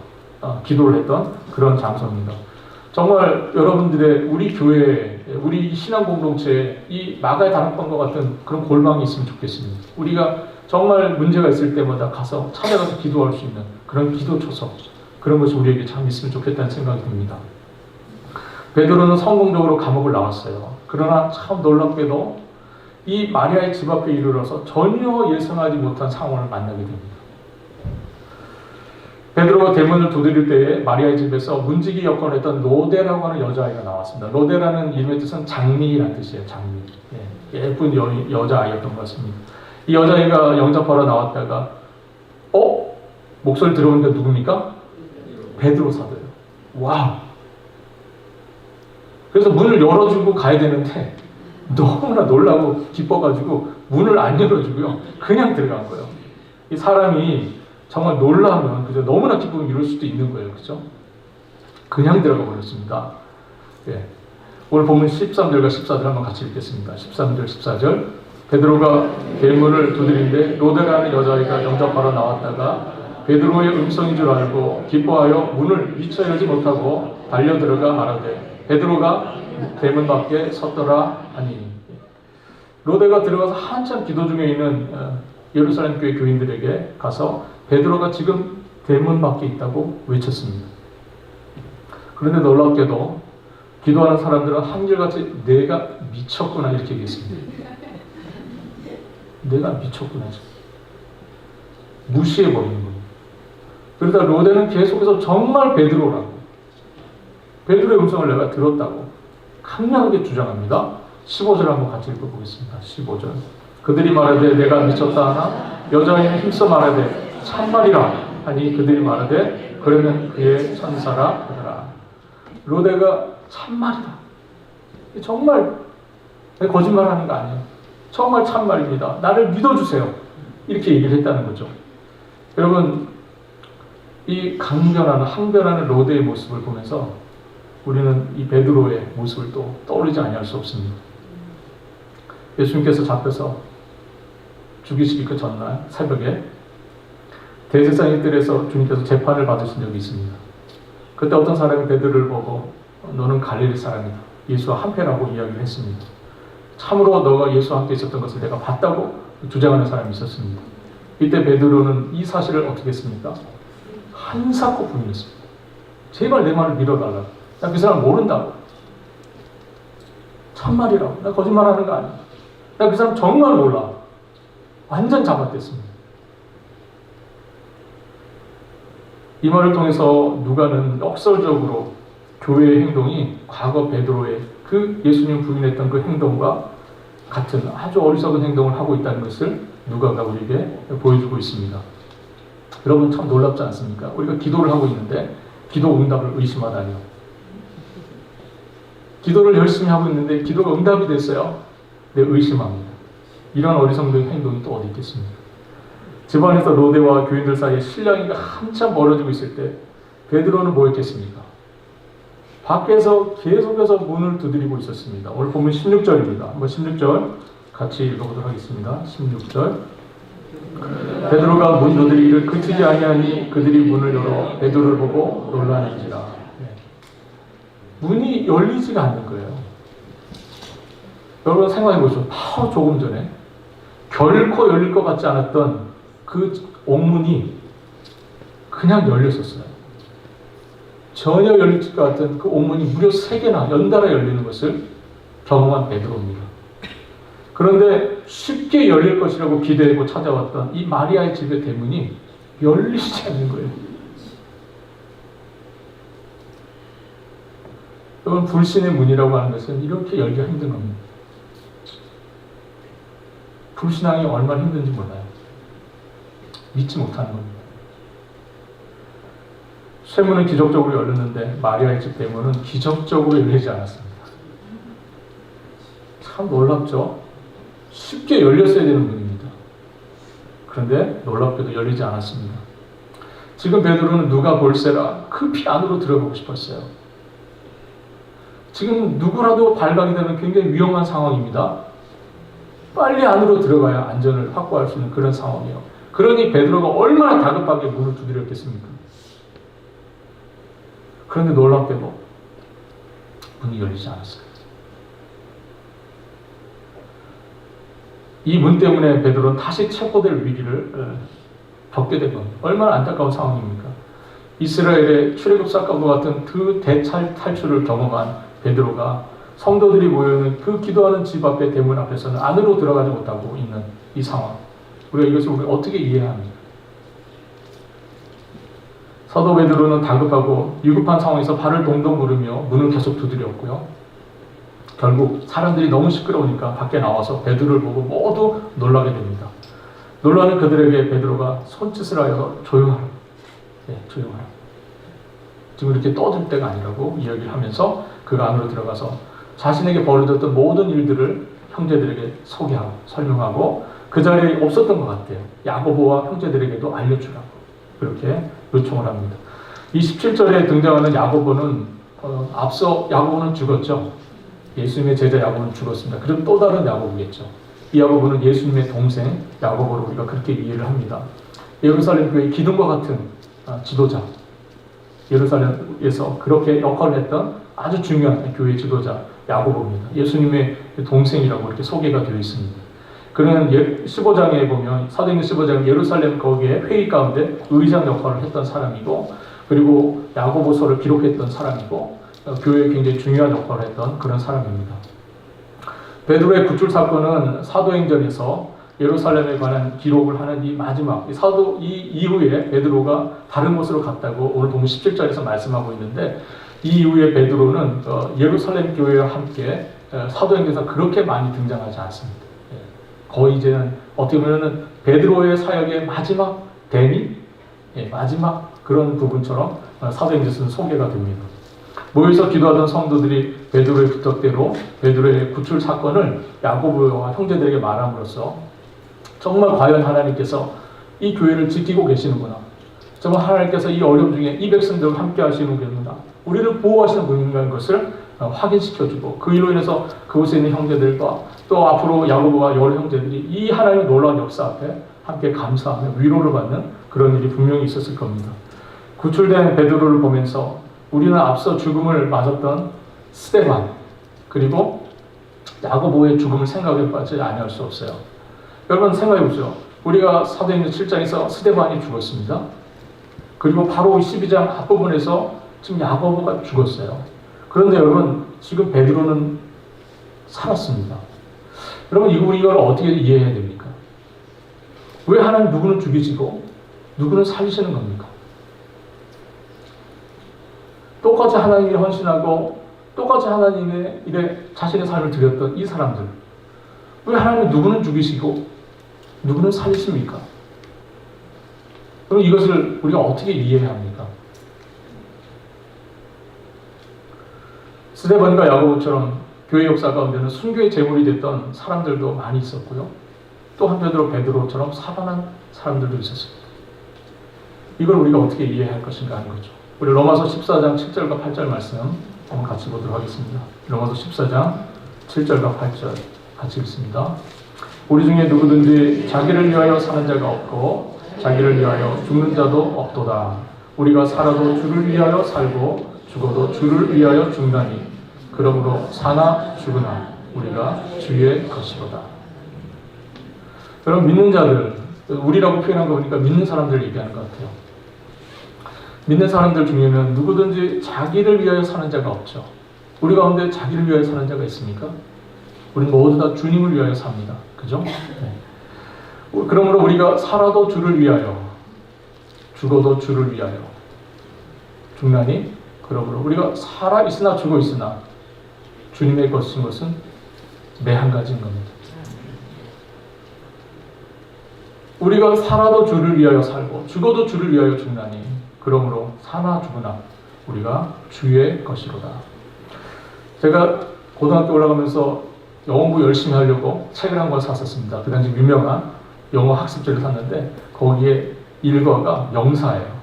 기도를 했던 그런 장소입니다. 정말 여러분들의 우리 교회, 우리 신앙 공동체에 이 마가의 다락방과 같은 그런 골방이 있으면 좋겠습니다. 우리가 정말 문제가 있을 때마다 가서 찾아가서 기도할 수 있는 그런 기도 초석, 그런 것이 우리에게 참 있으면 좋겠다는 생각이 듭니다. 베드로는 성공적으로 감옥을 나왔어요. 그러나 참 놀랍게도 이 마리아의 집 앞에 이르러서 전혀 예상하지 못한 상황을 만나게 됩니다. 베드로가 대문을 두드릴 때에 마리아의 집에서 문지기 역할을 했던 로데라고 하는 여자아이가 나왔습니다. 로데라는 이름의 뜻은 장미라는 뜻이에요. 장미. 예쁜 여자아이였던 것 같습니다. 이 여자아이가 영접하러 나왔다가 목소리 들어오는데 누굽니까? 베드로 사도예요. 와우. 그래서 문을 열어주고 가야 되는데 너무나 놀라고 기뻐가지고 문을 안 열어주고요. 그냥 들어간 거예요. 이 사람이 정말 놀라면 그죠? 너무나 기쁨을 이룰 수도 있는 거예요. 그죠? 그냥 들어가 버렸습니다. 예. 오늘 보면 13절과 14절 한번 같이 읽겠습니다. 13절, 14절. 베드로가 대문을 두드린데 로데라는 여자아이가 영접하러 나왔다가 베드로의 음성인 줄 알고 기뻐하여 문을 미처 열지 못하고 달려 들어가 말하되 베드로가 대문 밖에 섰더라 하니. 로데가 들어가서 한참 기도 중에 있는 예루살렘 교회 교인들에게 가서 베드로가 지금 대문 밖에 있다고 외쳤습니다. 그런데 놀랍게도 기도하는 사람들은 한결같이 내가 미쳤구나 이렇게 얘기했습니다. 내가 미쳤구나. 무시해버리는 거예요. 그러다 로데는 계속해서 정말 베드로라고, 베드로의 음성을 내가 들었다고 강력하게 주장합니다. 15절 한번 같이 읽어보겠습니다. 15절. 그들이 말하되 내가 미쳤다 하나 여자아이는 힘써 말하되 참말이라 하니 그들이 말하되 그러면 그의 천사라 하더라. 로데가 참말이다. 정말 거짓말하는 거 아니에요. 정말 참말입니다. 나를 믿어주세요. 이렇게 얘기를 했다는 거죠. 여러분, 이 강변하는 항변하는 로데의 모습을 보면서 우리는 이 베드로의 모습을 또 떠올리지 아니할 수 없습니다. 예수님께서 잡혀서 죽이시기 그 전날 새벽에 대제사장의 뜰에서 주님께서 재판을 받으신 적이 있습니다. 그때 어떤 사람이 베드로를 보고 너는 갈릴리 사람이다. 예수와 한패라고 이야기를 했습니다. 참으로 너가 예수와 함께 있었던 것을 내가 봤다고 주장하는 사람이 있었습니다. 이때 베드로는 이 사실을 어떻게 했습니까? 한사코 부인했습니다. 제발 내 말을 믿어달라. 나 그 사람 모른다고. 참말이라고. 나 거짓말하는 거 아니야. 나 그 사람 정말 몰라. 완전 잡아댔습니다. 이 말을 통해서 누가는 역설적으로 교회의 행동이 과거 베드로의 그 예수님 부인했던 그 행동과 같은 아주 어리석은 행동을 하고 있다는 것을 누가가 우리에게 보여주고 있습니다. 여러분 참 놀랍지 않습니까? 우리가 기도를 하고 있는데 기도 응답을 의심하다니요. 기도를 열심히 하고 있는데 기도가 응답이 됐어요. 네, 의심합니다. 이런 어리석은 행동이 또 어디 있겠습니까? 집안에서 로데와 교인들 사이에 실랑이가 한참 멀어지고 있을 때 베드로는 뭐 했겠습니까? 밖에서 계속해서 문을 두드리고 있었습니다. 오늘 보면 16절입니다. 한번 16절 같이 읽어보도록 하겠습니다. 16절 베드로가 문 두드리기를 그치지 아니하니 그들이 문을 열어 베드로를 보고 놀라는지라. 문이 열리지가 않는 거예요. 여러분 생각해 보시죠. 바로 조금 전에 결코 열릴 것 같지 않았던 그 옥문이 그냥 열렸었어요. 전혀 열릴 것 같은 그 옥문이 무려 3개나 연달아 열리는 것을 경험한 베드로입니다. 그런데 쉽게 열릴 것이라고 기대하고 찾아왔던 이 마리아의 집의 대문이 열리지 않는 거예요. 여러분, 불신의 문이라고 하는 것은 이렇게 열기가 힘든 겁니다. 불신앙이 얼마나 힘든지 몰라요. 믿지 못하는 겁니다. 쇠문은 기적적으로 열렸는데 마리아의 집 대문은 기적적으로 열리지 않았습니다. 참 놀랍죠? 쉽게 열렸어야 되는 문입니다. 그런데 놀랍게도 열리지 않았습니다. 지금 베드로는 누가 볼세라 급히 안으로 들어가고 싶었어요. 지금 누구라도 발각이 되면 굉장히 위험한 상황입니다. 빨리 안으로 들어가야 안전을 확보할 수 있는 그런 상황이에요. 그러니 베드로가 얼마나 다급하게 문을 두드렸겠습니까? 그런데 놀랍게도 문이 열리지 않았어요. 이 문 때문에 베드로는 다시 체포될 위기를 겪게 된 겁니다. 얼마나 안타까운 상황입니까? 이스라엘의 출애굽 사건과 같은 그 대탈출을 경험한 베드로가 성도들이 모여있는 그 기도하는 집 앞에 대문 앞에서는 안으로 들어가지 못하고 있는 이 상황. 우리가 이것을 어떻게 이해해야 합니까? 사도 베드로는 다급하고 위급한 상황에서 발을 동동 구르며 문을 계속 두드렸고요. 결국 사람들이 너무 시끄러우니까 밖에 나와서 베드로를 보고 모두 놀라게 됩니다. 놀라는 그들에게 베드로가 손짓을 하여 조용하라. 네, 조용하라. 지금 이렇게 떠들 때가 아니라고 이야기를 하면서 그가 안으로 들어가서 자신에게 벌어졌던 모든 일들을 형제들에게 소개하고 설명하고 그 자리에 없었던 것 같아요. 야고보와 형제들에게도 알려주라고 그렇게 요청을 합니다. 27절에 등장하는 야고보는 앞서 야고보는 죽었죠. 예수님의 제자 야고보는 죽었습니다. 그럼 또 다른 야고보겠죠. 이 야고보는 예수님의 동생 야고보로 우리가 그렇게 이해를 합니다. 예루살렘 교회의 기둥과 같은 지도자, 예루살렘에서 그렇게 역할을 했던 아주 중요한 교회 지도자 야고보입니다. 예수님의 동생이라고 이렇게 소개가 되어 있습니다. 그는 15장에 보면 사도행전 15장 예루살렘 거기에 회의 가운데 의장 역할을 했던 사람이고, 그리고 야고보서를 기록했던 사람이고, 교회에 굉장히 중요한 역할을 했던 그런 사람입니다. 베드로의 구출 사건은 사도행전에서 예루살렘에 관한 기록을 하는 이 마지막 이 이후에 베드로가 다른 곳으로 갔다고 오늘 보면 17절에서 말씀하고 있는데, 이 이후에 베드로는 예루살렘 교회와 함께 사도행전에서 그렇게 많이 등장하지 않습니다. 거의 이제는 어떻게 보면 베드로의 사역의 마지막 대미, 마지막 그런 부분처럼 사도행전은 소개가 됩니다. 모여서 기도하던 성도들이 베드로의 부탁대로 베드로의 구출 사건을 야고보와 형제들에게 말함으로써 정말 과연 하나님께서 이 교회를 지키고 계시는구나. 정말 하나님께서 이 어려움 중에 이 백성들과 함께 하시는구나. 우리를 보호하시는 분인가라는 것을 확인시켜주고 그 일로 인해서 그곳에 있는 형제들과 또 앞으로 야고보와 여러 형제들이 이 하나님의 놀라운 역사 앞에 함께 감사하며 위로를 받는 그런 일이 분명히 있었을 겁니다. 구출된 베드로를 보면서 우리는 앞서 죽음을 맞았던 스데반 그리고 야고보의 죽음을 생각해봐지 아니할 수 없어요. 여러분 생각해보죠. 우리가 사도행전 7장에서 스데반이 죽었습니다. 그리고 바로 12장 앞부분에서 지금 야고보가 죽었어요. 그런데 여러분 지금 베드로는 살았습니다. 여러분 이걸 어떻게 이해해야 됩니까? 왜 하나님 누구는 죽이시고 누구는 살리시는 겁니까? 똑같이 하나님이 헌신하고 똑같이 하나님의 일에 자신의 삶을 드렸던 이 사람들 왜 하나님은 누구는 죽이시고 누구는 살리십니까? 그럼 이것을 우리가 어떻게 이해해야 합니까? 스데반과 야고보처럼 교회 역사 가운데는 순교의 제물이 됐던 사람들도 많이 있었고요. 또 한편으로 베드로처럼 살아난 사람들도 있었습니다. 이걸 우리가 어떻게 이해할 것인가 하는 거죠. 우리 로마서 14장 7절과 8절 말씀 한번 같이 보도록 하겠습니다. 로마서 14장 7절과 8절 같이 읽습니다. 우리 중에 누구든지 자기를 위하여 사는 자가 없고 자기를 위하여 죽는 자도 없도다. 우리가 살아도 주를 위하여 살고 죽어도 주를 위하여 죽나니 그러므로 사나 죽으나 우리가 주의 것이로다. 여러분 믿는 자들, 우리라고 표현한 거 보니까 믿는 사람들 얘기하는 것 같아요. 믿는 사람들 중에는 누구든지 자기를 위하여 사는 자가 없죠. 우리 가운데 자기를 위하여 사는 자가 있습니까? 우리는 모두 다 주님을 위하여 삽니다. 그죠? 네. 그러므로 우리가 살아도 주를 위하여, 죽어도 주를 위하여 죽나니 그러므로 우리가 살아 있으나 죽어 있으나 주님의 것인 것은 매 한 가지인 겁니다. 우리가 살아도 주를 위하여 살고 죽어도 주를 위하여 죽나니 그러므로 사나 죽으나 우리가 주의 것이로다. 제가 고등학교 올라가면서 영어 공부 열심히 하려고 책을 한 권 샀었습니다. 그 당시 유명한 영어 학습지를 샀는데 거기에 일과가 명사예요.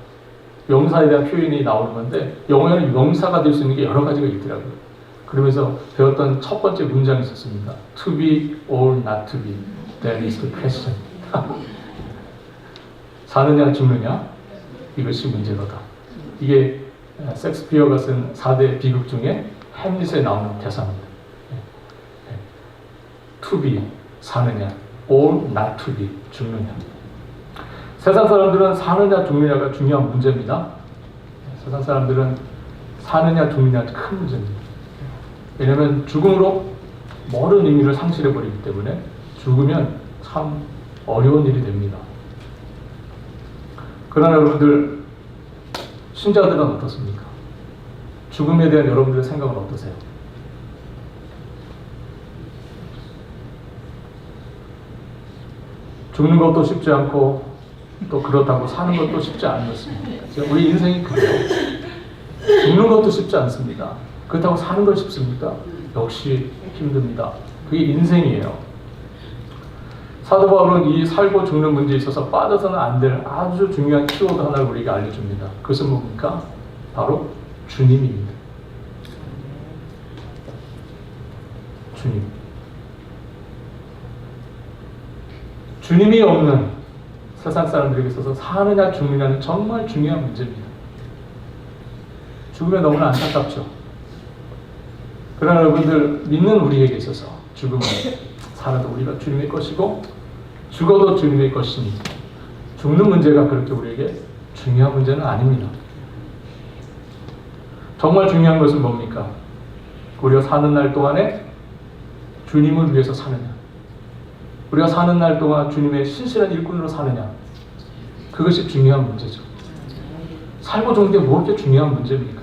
명사에 대한 표현이 나오는 건데 영어에는 명사가 될 수 있는 게 여러 가지가 있더라고요. 그러면서 배웠던 첫 번째 문장이 있었습니다. To be or not to be, that is the question. 사느냐 죽느냐 이것이 문제로다. 이게 셰익스피어가 쓴 4대 비극 중에 햄릿에 나오는 대사입니다. To be 사느냐 or not to be 죽느냐. 세상 사람들은 사느냐 죽느냐가 중요한 문제입니다. 세상 사람들은 사느냐 죽느냐가 큰 문제입니다. 왜냐하면 죽음으로 모든 의미를 상실해버리기 때문에 죽으면 참 어려운 일이 됩니다. 그러나 여러분들 신자들은 어떻습니까? 죽음에 대한 여러분들의 생각은 어떠세요? 죽는 것도 쉽지 않고 또 그렇다고 사는 것도 쉽지 않습니다. 우리 인생이 그래요. 죽는 것도 쉽지 않습니다. 그렇다고 사는 것 쉽습니까? 역시 힘듭니다. 그게 인생이에요. 사도 바울은 이 살고 죽는 문제에 있어서 빠져서는 안 될 아주 중요한 키워드 하나를 우리에게 알려줍니다. 그것은 뭡니까? 바로 주님입니다. 주님. 주님이 없는 세상 사람들에게 있어서 사느냐 죽느냐는 정말 중요한 문제입니다. 죽으면 너무나 안타깝죠. 그러나 여러분들 믿는 우리에게 있어서 죽음은 살아도 우리가 주님의 것이고 죽어도 주님의 것이니 죽는 문제가 그렇게 우리에게 중요한 문제는 아닙니다. 정말 중요한 것은 뭡니까? 우리가 사는 날 동안에 주님을 위해서 사느냐, 우리가 사는 날 동안 주님의 신실한 일꾼으로 사느냐, 그것이 중요한 문제죠. 살고 죽는 게 뭐 그렇게 중요한 문제입니까?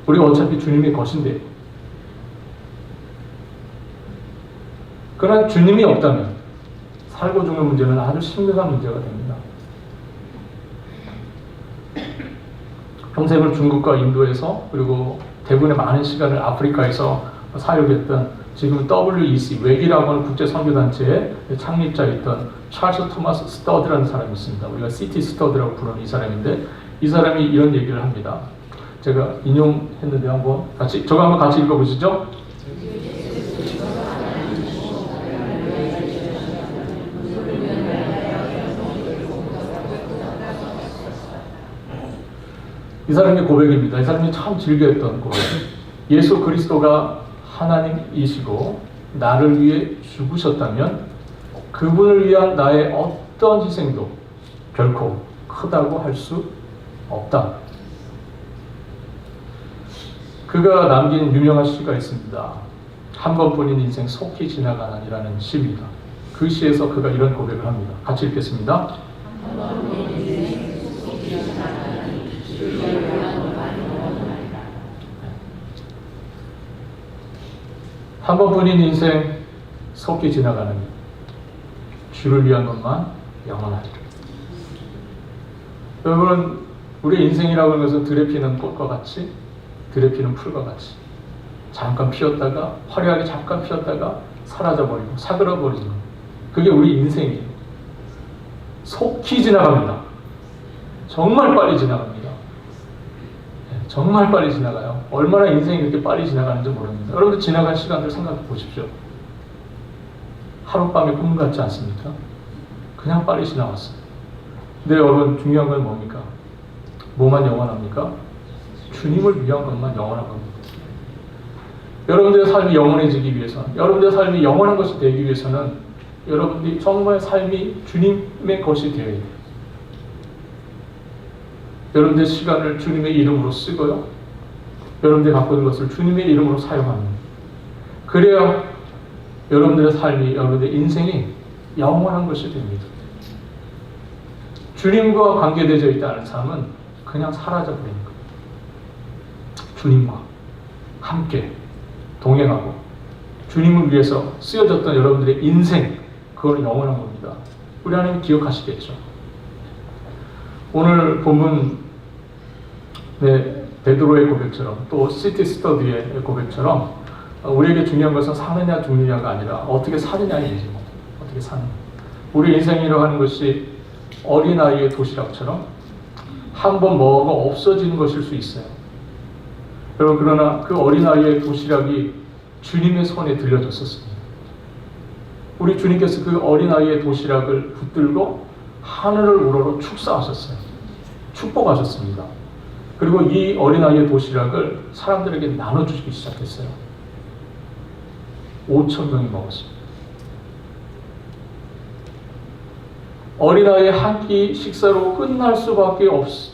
우리가 어차피 주님의 것인데. 그러나 주님이 없다면 살고 죽는 문제는 아주 심각한 문제가 됩니다. 평생을 중국과 인도에서 그리고 대부분의 많은 시간을 아프리카에서 사역했던 지금 WEC 외기라고 하는 국제 선교단체의 창립자였던 찰스 토마스 스터드라는 사람이 있습니다. 우리가 시티 스터드라고 부르는 이 사람인데 이 사람이 이런 얘기를 합니다. 제가 인용했는데 저거 한번 같이 읽어보시죠. 이 사람의 고백입니다. 이 사람이 참 즐겨했던 고백. 예수 그리스도가 하나님이시고 나를 위해 죽으셨다면 그분을 위한 나의 어떤 희생도 결코 크다고 할 수 없다. 그가 남긴 유명한 시가 있습니다. 한 번뿐인 인생 속히 지나가나니라는 시입니다. 그 시에서 그가 이런 고백을 합니다. 같이 읽겠습니다. 한 번뿐인 인생 속히 지나가는 주를 위한 것만 영원하리라. 여러분, 우리 인생이라고 하는 것은 들에 피는 꽃과 같이, 들에 피는 풀과 같이 잠깐 피었다가 화려하게 잠깐 피었다가 사라져버리고 사그러버리는 그게 우리 인생이에요. 속히 지나갑니다. 정말 빨리 지나갑니다. 정말 빨리 지나가요. 얼마나 인생이 이렇게 빨리 지나가는지 모릅니다. 여러분들 지나간 시간들 생각해 보십시오. 하룻밤의 꿈 같지 않습니까? 그냥 빨리 지나갔어요. 근데 여러분 중요한 건 뭡니까? 뭐만 영원합니까? 주님을 위한 것만 영원한 겁니다. 여러분들의 삶이 영원해지기 위해서는, 여러분들의 삶이 영원한 것이 되기 위해서는 여러분들이 정말 삶이 주님의 것이 되어야 돼요. 여러분들의 시간을 주님의 이름으로 쓰고요. 여러분들이 갖고 있는 것을 주님의 이름으로 사용합니다. 그래야 여러분들의 삶이, 여러분들의 인생이 영원한 것이 됩니다. 주님과 관계되어 있다는 삶은 그냥 사라져버리는 거예요. 주님과 함께 동행하고 주님을 위해서 쓰여졌던 여러분들의 인생, 그거는 영원한 겁니다. 우리 하나님 기억하시겠죠? 오늘 본문 베드로의 고백처럼 또 시티 스터디의 고백처럼 우리에게 중요한 것은 사느냐 죽느냐가 아니라 어떻게 사느냐이지. 어떻게 사느냐. 우리 인생이라고 하는 것이 어린아이의 도시락처럼 한 번 먹어 없어지는 것일 수 있어요. 여러분, 그러나 그 어린아이의 도시락이 주님의 손에 들려졌었습니다. 우리 주님께서 그 어린아이의 도시락을 붙들고 하늘을 우러러 축사하셨어요. 축복하셨습니다. 그리고 이 어린아이의 도시락을 사람들에게 나눠주기 시작했어요. 5,000명이 먹었습니다. 어린아이의 한 끼 식사로 끝날 수밖에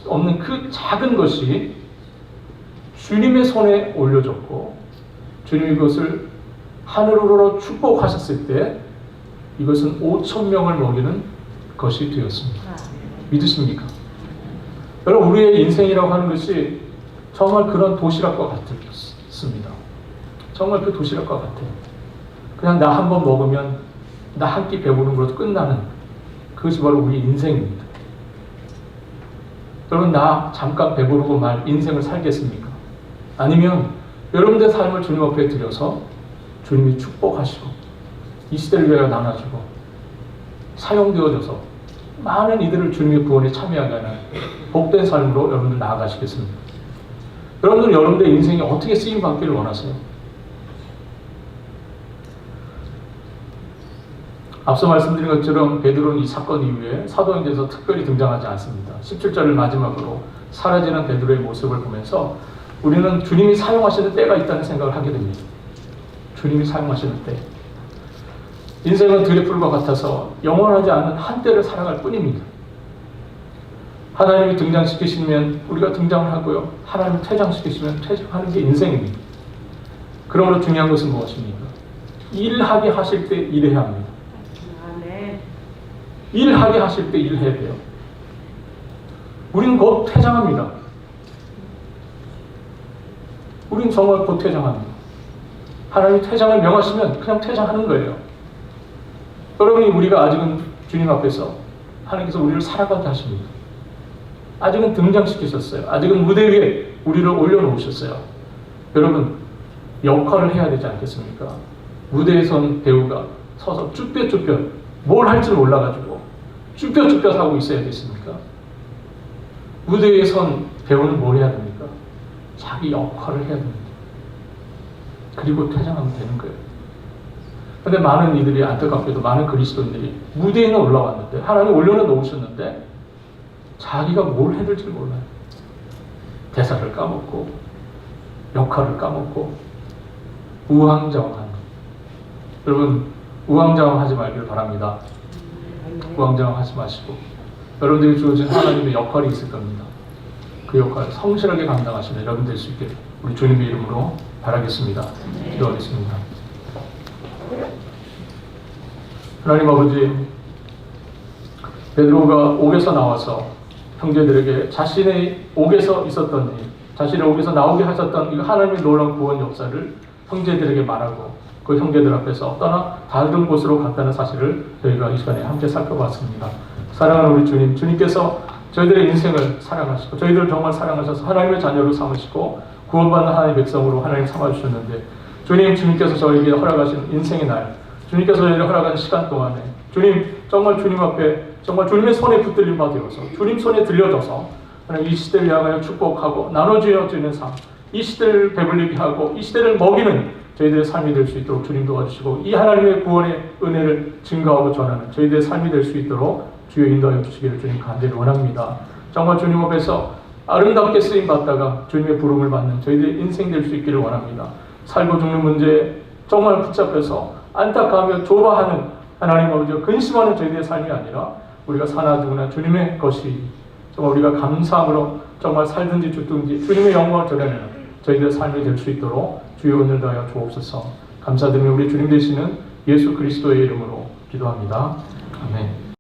없는 그 작은 것이 주님의 손에 올려졌고 주님이 그것을 하늘으로 축복하셨을 때 이것은 5,000명을 먹이는 것이 되었습니다. 믿으십니까? 여러분, 우리의 인생이라고 하는 것이 정말 그런 도시락과 같습니다. 정말 그 도시락과 같아요. 그냥 나 한 번 먹으면 나 한 끼 배부른 것으로 끝나는 그것이 바로 우리 인생입니다. 여러분, 나 잠깐 배부르고 말 인생을 살겠습니까? 아니면 여러분들의 삶을 주님 앞에 드려서 주님이 축복하시고 이 시대를 위하여 나눠주고 사용되어져서 많은 이들을 주님의 구원에 참여하게 하는 복된 삶으로 여러분들 나아가시겠습니다. 여러분들은 여러분들의 인생이 어떻게 쓰임받기를 원하세요? 앞서 말씀드린 것처럼 베드로는 이 사건 이후에 사도행전에서 특별히 등장하지 않습니다. 17절을 마지막으로 사라지는 베드로의 모습을 보면서 우리는 주님이 사용하시는 때가 있다는 생각을 하게 됩니다. 주님이 사용하시는 때. 인생은 들의 풀과 같아서 영원하지 않은 한때를 살아갈 뿐입니다. 하나님이 등장시키시면 우리가 등장을 하고요. 하나님이 퇴장시키시면 퇴장하는 게 인생입니다. 그러므로 중요한 것은 무엇입니까? 일하게 하실 때 일해야 합니다. 일하게 하실 때 일해야 돼요. 우리는 곧 퇴장합니다. 우리는 정말 곧 퇴장합니다. 하나님이 퇴장을 명하시면 그냥 퇴장하는 거예요. 여러분이 우리가 아직은 주님 앞에서 하나님께서 우리를 살아가게 하십니다. 아직은 등장시키셨어요. 아직은 무대 위에 우리를 올려놓으셨어요. 여러분, 역할을 해야 되지 않겠습니까? 무대에 선 배우가 서서 쭈뼛쭈뼛 뭘 할 줄 몰라가지고 쭈뼛쭈뼛 하고 있어야겠습니까? 무대에 선 배우는 뭘 해야 됩니까? 자기 역할을 해야 됩니다. 그리고 퇴장하면 되는 거예요. 근데 많은 이들이, 안타깝게도 많은 그리스도인들이 무대에는 올라왔는데, 하나님 올려는 놓으셨는데 자기가 뭘 해야 될지 몰라요. 대사를 까먹고 역할을 까먹고 우왕좌왕하는 거예요. 여러분, 우왕좌왕하지 말기를 바랍니다. 우왕좌왕하지 마시고 여러분들이 주어진 하나님의 역할이 있을 겁니다. 그 역할을 성실하게 감당하시는 여러분 될 수 있게 우리 주님의 이름으로 바라겠습니다. 기도하겠습니다. 하나님 아버지, 베드로가 옥에서 나와서 형제들에게 자신의 옥에서 있었던 일, 자신의 옥에서 나오게 하셨던 이 하나님의 놀라운 구원 역사를 형제들에게 말하고 그 형제들 앞에서 떠나 다른 곳으로 갔다는 사실을 저희가 이 시간에 함께 살펴봤습니다. 사랑하는 우리 주님, 주님께서 저희들의 인생을 사랑하시고 저희들을 정말 사랑하셔서 하나님의 자녀로 삼으시고 구원받는 하나님의 백성으로 하나님 삼아주셨는데, 주님께서 저에게 허락하신 인생의 날, 주님께서 저희를 허락하신 시간 동안에 주님, 정말 주님 앞에 정말 주님의 손에 붙들림 바 되어서 주님 손에 들려져서 하나님 이 시대를 향하여 축복하고 나눠주어지는 삶, 이 시대를 배불리게 하고 이 시대를 먹이는 저희들의 삶이 될 수 있도록 주님 도와주시고, 이 하나님의 구원의 은혜를 증거하고 전하는 저희들의 삶이 될 수 있도록 주여 인도하여 주시기를 주님 간절히 원합니다. 정말 주님 앞에서 아름답게 쓰임받다가 주님의 부름을 받는 저희들의 인생 될 수 있기를 원합니다. 살고 죽는 문제에 정말 붙잡혀서 안타까워하며 조바하는 하나님 아버지와 근심하는 저희들의 삶이 아니라 우리가 사나 죽으나 주님의 것이 정말 우리가 감사함으로 정말 살든지 죽든지 주님의 영광을 드러내는 저희들의 삶이 될 수 있도록 주여 은혜를 다하여 주옵소서. 감사드리며 우리 주님 되시는 예수 그리스도의 이름으로 기도합니다. 아멘.